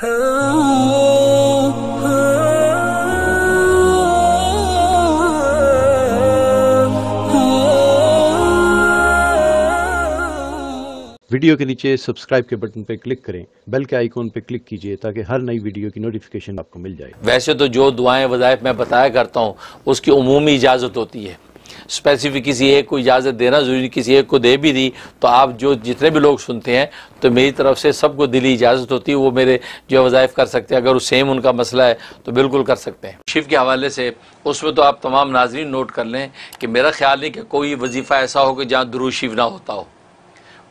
Video کے نیچے subscribe کے بٹن پہ کلک کریں، بیل کے آئیکن پہ کلک کیجئے تاکہ ہر نئی ویڈیو کی نوٹیفیکیشن آپ کو مل جائے۔ ویسے تو جو دعائیں وظائف میں بتایا کرتا ہوں اس کی عمومی اجازت ہوتی ہے، اسپیسیفک کسی ایک کو اجازت دینا ضروری، کسی ایک کو دے بھی دی تو آپ جتنے بھی لوگ سنتے ہیں تو میری طرف سے سب کو دلی اجازت ہوتی ہے، وہ میرے جو وظائف کر سکتے ہیں، اگر وہ سیم ان کا مسئلہ ہے تو بالکل کر سکتے ہیں۔ شیف کے حوالے سے اس میں تو آپ تمام ناظرین نوٹ کر لیں کہ میرا خیال نہیں کہ کوئی وظیفہ ایسا ہو کہ جہاں درود شریف نہ ہوتا ہو۔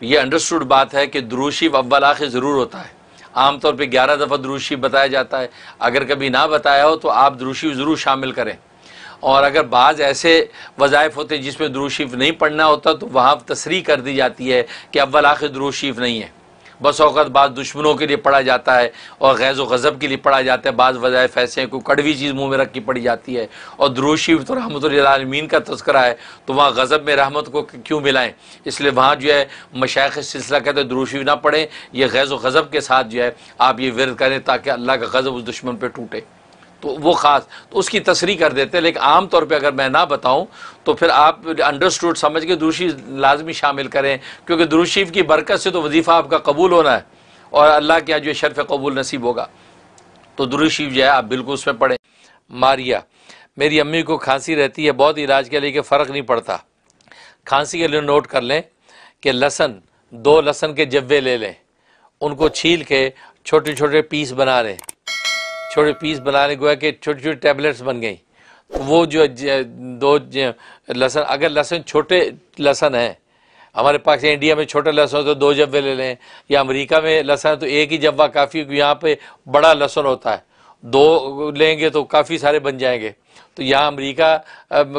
یہ انڈرسٹوڈ بات ہے کہ درود شریف اول آخر ضرور ہوتا ہے، عام طور پہ 11 دفعہ درود شریف بتایا جاتا ہے، اگر کبھی نہ بتایا ہو تو آپ درود شریف ضرور شامل کریں، اور اگر بعض ایسے وظائف ہوتے جس میں درود شریف نہیں پڑھنا ہوتا تو وہاں تصریح کر دی جاتی ہے کہ اول آخر درود شریف نہیں ہے۔ بس اوقات بعض دشمنوں کے لیے پڑھا جاتا ہے اور غیظ و غضب کے لیے پڑھا جاتا ہے، بعض وظائف ایسے ہیں کوئی کڑوی چیز منہ میں رکھ کے پڑھی جاتی ہے، اور درود شریف تو رحمت للعالمین کا تذکرہ ہے تو وہاں غضب میں رحمت کو کیوں ملائیں؟ اس لیے وہاں جو ہے مشائخ سلسلہ کہتے ہیں درود شریف نہ پڑھیں، یہ غیظ و غضب کے ساتھ جو ہے آپ یہ ورد کریں تاکہ اللہ کا غضب اس دشمن پہ ٹوٹے، تو وہ خاص تو اس کی تصریح کر دیتے ہیں۔ لیکن عام طور پہ اگر میں نہ بتاؤں تو پھر آپ انڈرسٹوڈ سمجھ کے درود شریف لازمی شامل کریں، کیونکہ درود شریف کی برکت سے تو وظیفہ آپ کا قبول ہونا ہے اور اللہ کے جو شرف قبول نصیب ہوگا، تو درود شریف جو ہے آپ بالکل اس میں پڑھیں۔ ماریا، میری امی کو کھانسی رہتی ہے، بہت علاج کے لیے کہ فرق نہیں پڑتا۔ کھانسی کے لیے نوٹ کر لیں کہ لہسن 2 لہسن کے جوے لے لیں، ان کو چھیل کے چھوٹے چھوٹے پیس بنا لیں، چھوٹے پیس بنانے گویا کہ چھوٹی چھوٹی ٹیبلٹس بن گئیں۔ وہ جو 2 لہسن، اگر لہسن چھوٹے لہسن ہیں، ہمارے پاس انڈیا میں چھوٹے لہسن تو 2 جوے لے لیں، یا امریکہ میں لہسن تو ایک ہی جوا کافی، یہاں پہ بڑا لہسن ہوتا ہے، 2 لیں گے تو کافی سارے بن جائیں گے، تو یہاں امریکہ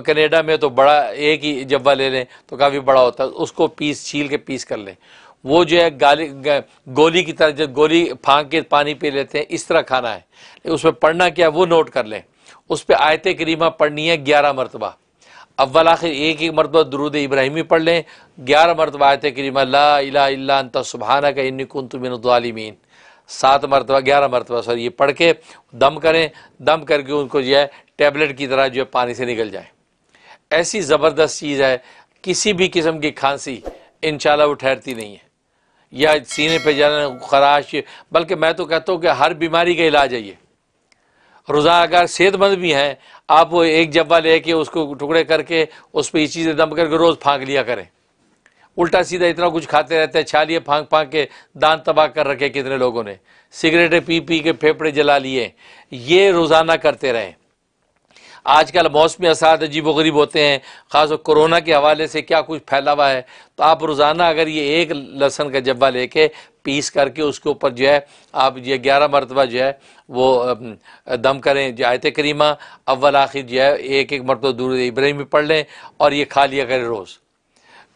کینیڈا میں تو بڑا ایک ہی جوا لے لیں تو کافی بڑا ہوتا ہے، اس کو چھیل کے پیس کر لیں۔ وہ جو ہے گولی کی طرح، جو گولی پھانک کے پانی پی لیتے ہیں اس طرح کھانا ہے، اس میں پڑھنا کیا ہے وہ نوٹ کر لیں۔ اس پہ آیت کریمہ پڑھنی ہے 11 مرتبہ، اول آخر ایک مرتبہ درود ابراہیمی پڑھ لیں، 11 مرتبہ آیت کریمہ لا الہ الا انت سبحانک انی کنت من الظالمین، 7 مرتبہ 11 مرتبہ یہ پڑھ کے دم کریں، دم کر کے ان کو جو ہے ٹیبلٹ کی طرح جو ہے پانی سے نکل جائیں۔ ایسی زبردست چیز ہے، کسی بھی قسم کی کھانسی انشاءاللہ وہ ٹھہرتی نہیں ہے، یا سینے پہ جلن، خراش، بلکہ میں تو کہتا ہوں کہ ہر بیماری کا علاج ہے یہ۔ روزانہ اگر صحت مند بھی ہیں، آپ وہ ایک جوا لے کے اس کو ٹکڑے کر کے اس پہ یہ چیزیں دم کر کے روز پھانک لیا کریں۔ الٹا سیدھا اتنا کچھ کھاتے رہتے ہیں، چھالیے پھانک پھانک کے دانت تباہ کر رکھے کتنے لوگوں نے، سگریٹیں پی پی کے پھیپھڑے جلا لیے، یہ روزانہ کرتے رہیں۔ آج کل موسمی اثرات عجیب و غریب ہوتے ہیں، خاص طور کورونا کے حوالے سے کیا کچھ پھیلا ہوا ہے، تو آپ روزانہ اگر یہ ایک لہسن کا جوا لے کے پیس کر کے اس کے اوپر جو ہے آپ یہ 11 مرتبہ جو ہے وہ دم کریں، جو آیت کریمہ اول آخر جو ہے ایک مرتبہ درود ابراہیمی پڑھ لیں اور یہ کھا لیا کریں روز۔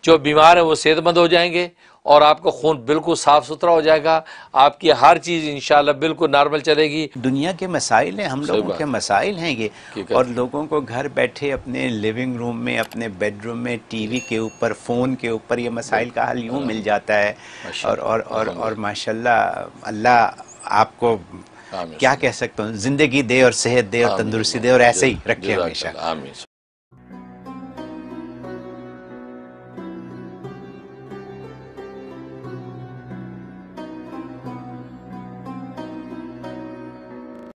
جو بیمار ہیں وہ صحت مند ہو جائیں گے اور آپ کا خون بالکل صاف ستھرا ہو جائے گا، آپ کی ہر چیز انشاءاللہ بالکل نارمل چلے گی۔ دنیا کے مسائل ہیں، ہم لوگوں کے مسائل ہیں یہ، اور لوگوں کو گھر بیٹھے اپنے لیونگ روم میں، اپنے بیڈ روم میں، ٹی وی کے اوپر، فون کے اوپر یہ مسائل کا حل یوں مل جاتا ہے، اور ماشاءاللہ اللہ آپ کو کیا کہہ سکتا ہوں، زندگی دے اور صحت دے اور تندرستی دے اور ایسے ہی رکھے ہمیشہ۔